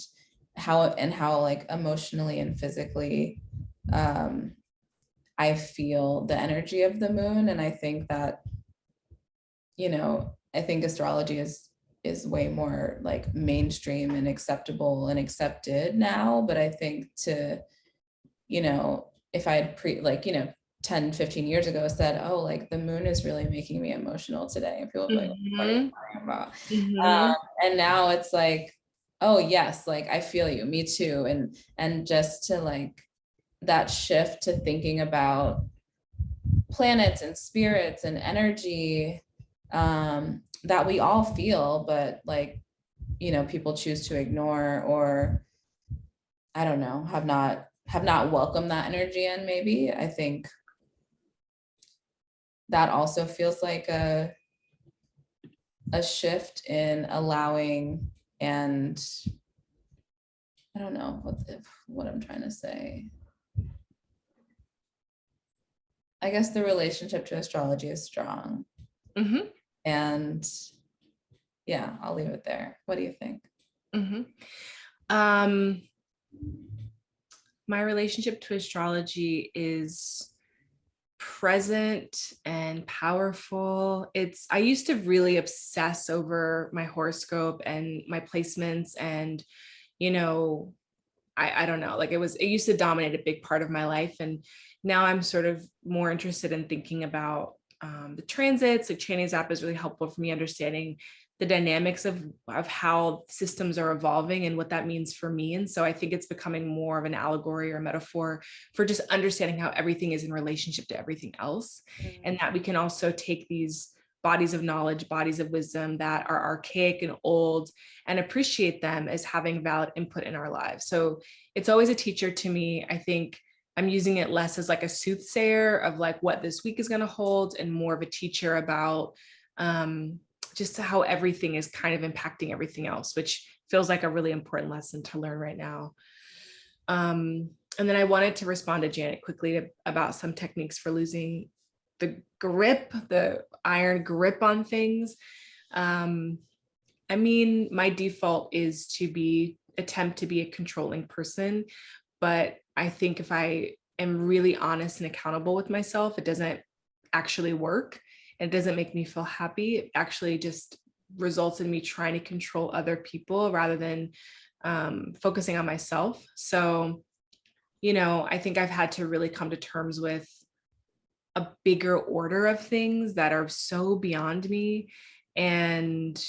S2: how like emotionally and physically I feel the energy of the moon. And I think that I think astrology is way more like mainstream and acceptable and accepted now. But I think if I had 10, 15 years ago said, oh, like the moon is really making me emotional today, and people would be like, what are you talking about? And now it's like, oh yes, like I feel you, me too. And just to like that shift to thinking about planets and spirits and energy that we all feel, but like people choose to ignore, or I don't know, have not welcomed that energy in. Maybe I think that also feels like a shift in allowing, and I don't know what I'm trying to say. I guess the relationship to astrology is strong. And yeah, I'll leave it there. What do you think?
S3: My relationship to astrology is present and powerful. I used to really obsess over my horoscope and my placements, and I don't know, like it used to dominate a big part of my life. And now I'm sort of more interested in thinking about the transits. The Chinese app is really helpful for me understanding the dynamics of how systems are evolving and what that means for me. And so I think it's becoming more of an allegory or metaphor for just understanding how everything is in relationship to everything else. And that we can also take these bodies of knowledge, bodies of wisdom that are archaic and old, and appreciate them as having valid input in our lives. So it's always a teacher to me. I think I'm using it less as like a soothsayer of like what this week is going to hold, and more of a teacher about just how everything is kind of impacting everything else, which feels like a really important lesson to learn right now. And then I wanted to respond to Janet quickly about some techniques for losing the grip, the iron grip on things. I mean, my default is to attempt to be a controlling person, but I think if I am really honest and accountable with myself, it doesn't actually work. And it doesn't make me feel happy. It actually just results in me trying to control other people rather than focusing on myself. So, I think I've had to really come to terms with a bigger order of things that are so beyond me, and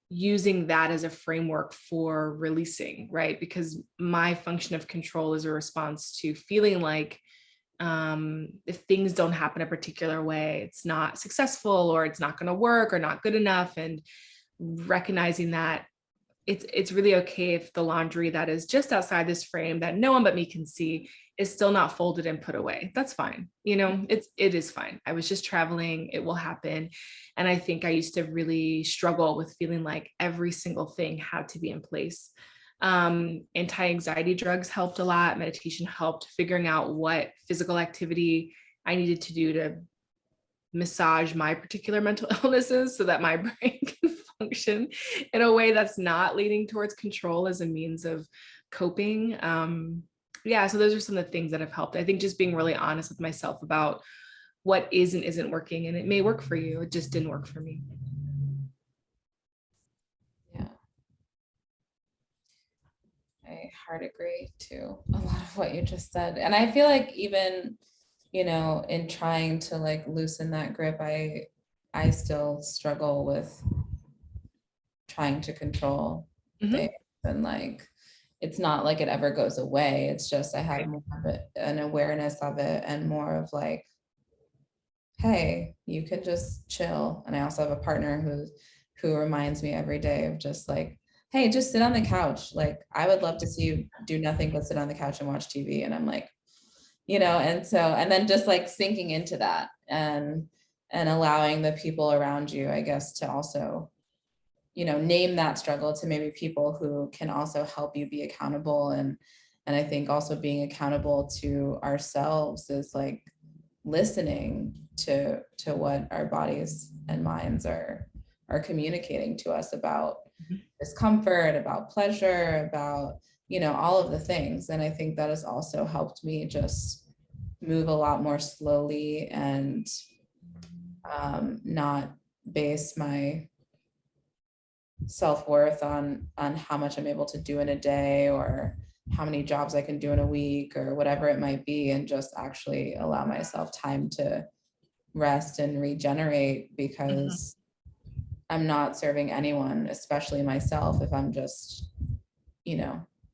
S3: using that as a framework for releasing, right? Because my function of control is a response to feeling like if things don't happen a particular way, it's not successful, or it's not going to work, or not good enough. And recognizing that it's really okay if the laundry that is just outside this frame that no one but me can see is still not folded and put away. That's fine. It is fine. I was just traveling. It will happen. And I think I used to really struggle with feeling like every single thing had to be in place. Anti-anxiety drugs helped a lot. Meditation helped, figuring out what physical activity I needed to do to massage my particular mental illnesses so that my brain can function in a way that's not leaning towards control as a means of coping. So those are some of the things that have helped. I think just being really honest with myself about what is and isn't working, and it may work for you. It just didn't work for me.
S2: Yeah. I hard agree to a lot of what you just said. And I feel like even, in trying to like loosen that grip, I still struggle with trying to control things, and like it's not like it ever goes away. It's just I have more of an awareness of it, and more of like, hey, you can just chill. And I also have a partner who reminds me every day of just like, hey, just sit on the couch. Like, I would love to see you do nothing but sit on the couch and watch TV. And I'm like, and then just like sinking into that and allowing the people around you, I guess, to also, name that struggle to maybe people who can also help you be accountable. And I think also being accountable to ourselves is like listening to what our bodies and minds are communicating to us about discomfort, about pleasure, about, all of the things. And I think that has also helped me just move a lot more slowly and not base my self-worth on how much I'm able to do in a day, or how many jobs I can do in a week, or whatever it might be, and just actually allow myself time to rest and regenerate, because I'm not serving anyone, especially myself, if I'm just,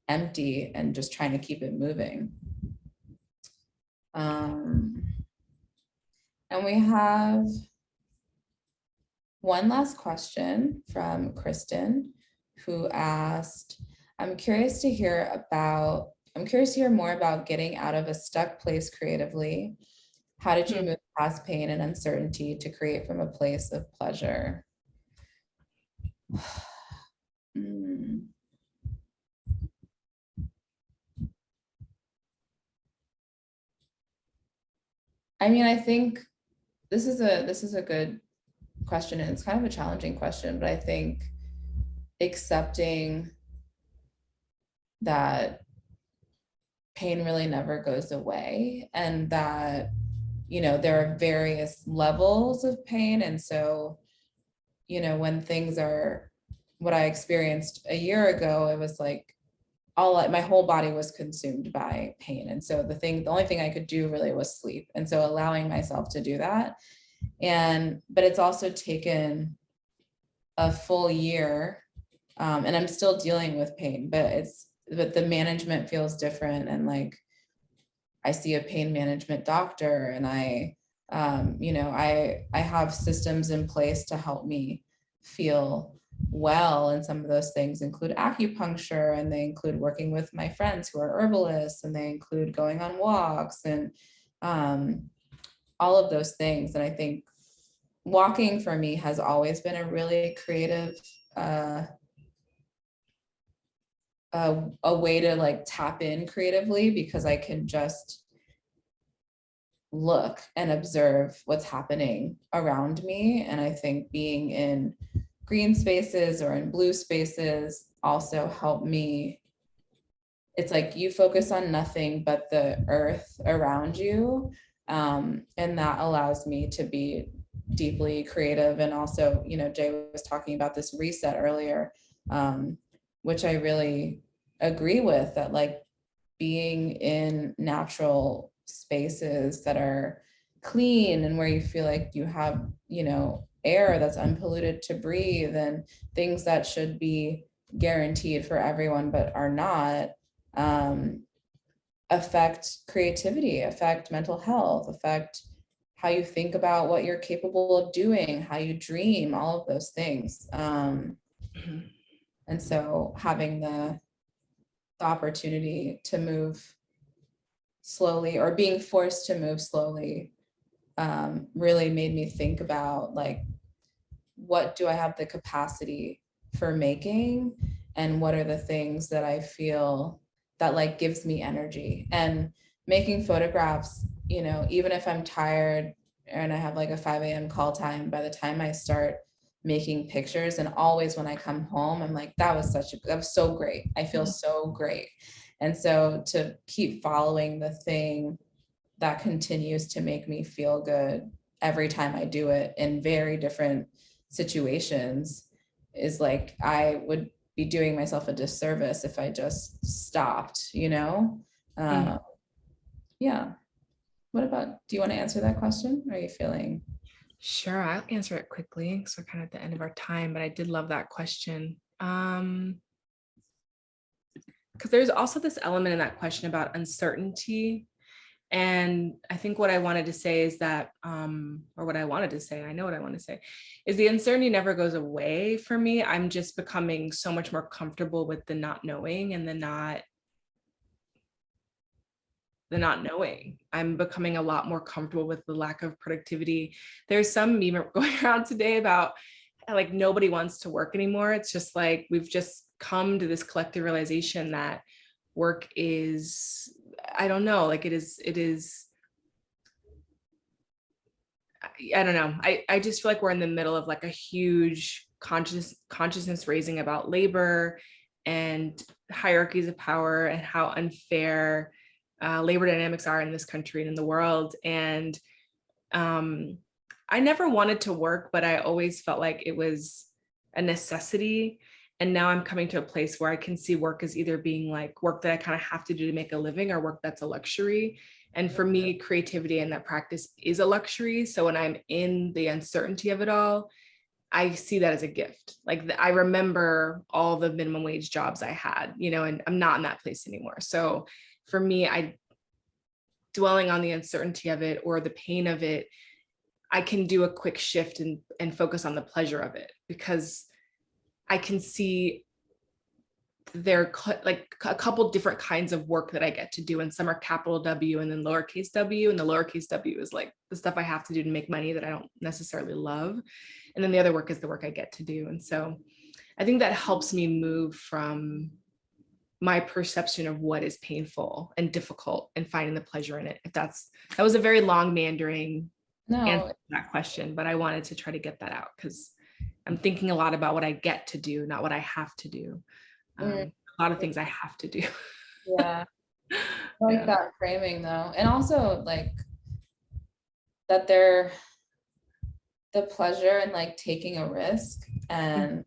S2: empty and just trying to keep it moving. And we have one last question from Kristen, who asked, I'm curious to hear more about getting out of a stuck place creatively. How did you move past pain and uncertainty to create from a place of pleasure? I mean, I think this is a good question, and it's kind of a challenging question, but I think accepting that pain really never goes away, and that, there are various levels of pain. And so, when things are what I experienced a year ago, it was like my whole body was consumed by pain. And so the only thing I could do really was sleep. And so allowing myself to do that. But it's also taken a full year, and I'm still dealing with pain, but the management feels different. And like, I see a pain management doctor, and I have systems in place to help me feel well. And some of those things include acupuncture, and they include working with my friends who are herbalists, and they include going on walks, and all of those things. And I think walking for me has always been a really creative, a way to like tap in creatively, because I can just look and observe what's happening around me. And I think being in green spaces or in blue spaces also help me. It's like you focus on nothing but the earth around you. And that allows me to be deeply creative. And also, you know, Jay was talking about this reset earlier, which I really agree with, that like being in natural spaces that are clean and where you feel like you have, you know, air that's unpolluted to breathe, and things that should be guaranteed for everyone but are not, affect creativity, affect mental health, affect how you think about what you're capable of doing, how you dream, all of those things. And so having the opportunity to move slowly, or being forced to move slowly, really made me think about like, what do I have the capacity for making, and what are the things that I feel that like gives me energy. And making photographs, you know, even if I'm tired and I have like a 5 a.m. call time, by the time I start making pictures, and always when I come home, I'm like, that was so great. I feel so great. And so to keep following the thing that continues to make me feel good every time I do it in very different situations is like, I would be doing myself a disservice if I just stopped, you know? Yeah. What about, do you want to answer that question? Are you feeling?
S3: Sure, I'll answer it quickly. So we're kind of at the end of our time, but I did love that question. Because there's also this element in that question about uncertainty. And I think what I wanted to say is that, or what I wanted to say, I know what I want to say, is the uncertainty never goes away for me. I'm just becoming so much more comfortable with the not knowing and the not knowing. I'm becoming a lot more comfortable with the lack of productivity. There's some meme going around today about like nobody wants to work anymore. It's just like we've just come to this collective realization that work is, I don't know, like it is, I don't know. I just feel like we're in the middle of like a huge consciousness raising about labor and hierarchies of power and how unfair labor dynamics are in this country and in the world. And I never wanted to work, but I always felt like it was a necessity. And now I'm coming to a place where I can see work as either being like work that I kind of have to do to make a living, or work that's a luxury. And for me, creativity and that practice is a luxury. So when I'm in the uncertainty of it all, I see that as a gift. Like I remember all the minimum wage jobs I had, you know, and I'm not in that place anymore. So for me, dwelling on the uncertainty of it or the pain of it, I can do a quick shift and focus on the pleasure of it, because I can see there are like a couple different kinds of work that I get to do, and some are capital W and then lowercase w, and the lowercase w is like the stuff I have to do to make money that I don't necessarily love, and then the other work is the work I get to do. And so I think that helps me move from my perception of what is painful and difficult and finding the pleasure in it. If that was a very long meandering answer to that question, but I wanted to try to get that out because I'm thinking a lot about what I get to do, not what I have to do. A lot of things I have to do.
S2: Yeah. I like that framing though. And also like that the pleasure in like taking a risk, and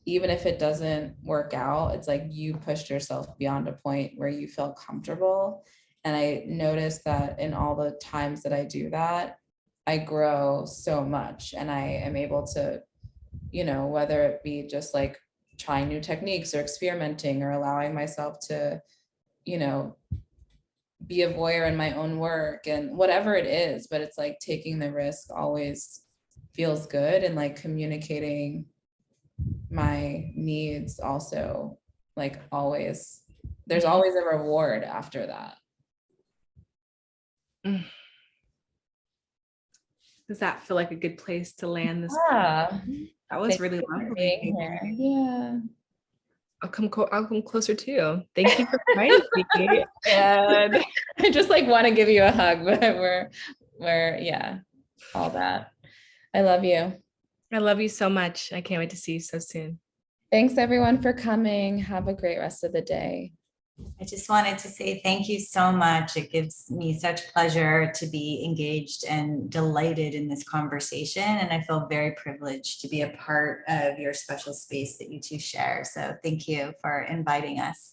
S2: even if it doesn't work out, it's like you pushed yourself beyond a point where you feel comfortable. And I noticed that in all the times that I do that, I grow so much, and I am able to, you know, whether it be just like trying new techniques or experimenting or allowing myself to, you know, be a voyeur in my own work and whatever it is, but it's like taking the risk always feels good, and like communicating my needs also, like always, there's always a reward after that.
S3: Does that feel like a good place to land this?
S2: Yeah.
S3: That was
S2: Thank
S3: really
S2: you for
S3: lovely.
S2: being here. Yeah.
S3: I'll come closer too. Thank you for inviting me. And
S2: I just like want to give you a hug, but yeah, all that. I love you.
S3: I love you so much. I can't wait to see you so soon.
S2: Thanks everyone for coming. Have a great rest of the day.
S1: I just wanted to say thank you so much. It gives me such pleasure to be engaged and delighted in this conversation. And I feel very privileged to be a part of your special space that you two share. So thank you for inviting us.